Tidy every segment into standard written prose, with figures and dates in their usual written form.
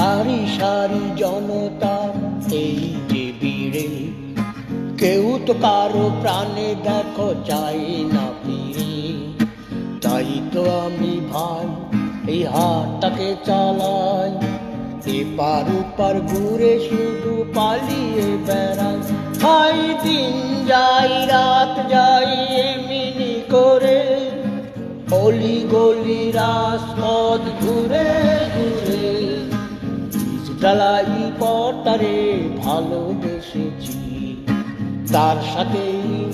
সারি সারি জনতা এই যে ভিড়ে, কেউ তো কারো প্রাণে দেখো চাই না ফিরে। তাই তো আমি ভাই এই হাতটাকে চালাই, এপার ওপার ঘুরে শুধু পালিয়ে বেড়াই। হাই দিন যাই রাত যাই এমনি করে, অলি গলি রাজপথ ঘুরে ঘুরে। ঢালাই পথটারে ভালোবেসেছি, তার সাথে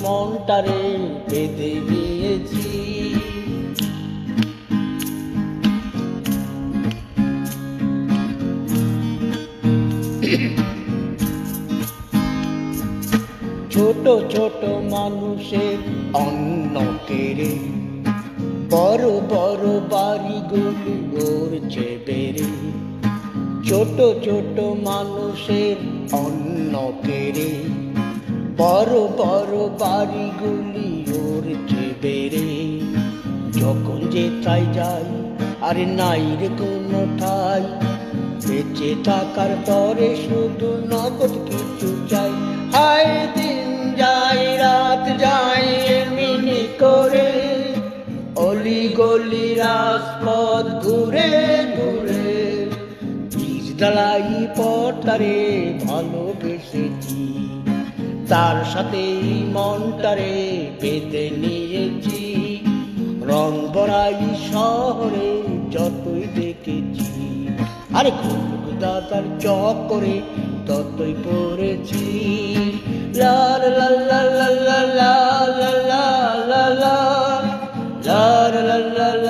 মনটারে বেঁধে নিয়েছি। ছোট ছোট মানুষের অন্ন কেড়ে, বড় বড় বাড়িগুলি গড়ছে বেড়ে। ছোট ছোট মানুষের অন্ন কেড়ে, বড় বড় বাড়িগুলি গড়ছে বেড়ে। যখন যেথায় যাই আর নাই রে কোনো ঠাই, বেঁচে থাকার তরে শুধু নগদ কিছু চাই। হায় দিন যাই রাত যাই এমনি করে, অলি গলি রাজপথ ঘুরে ঘুরে। ঢালাই পথটারে ভালোবেসেছি, তার সাথে মনটারে বেঁধে নিয়েছি। রং বড়াই শহরে যতই দেখেছি, আরে দাদার চক্করে ততই পড়েছি। লা লা লা লা লা লা লা লা লা লা লা লা লা।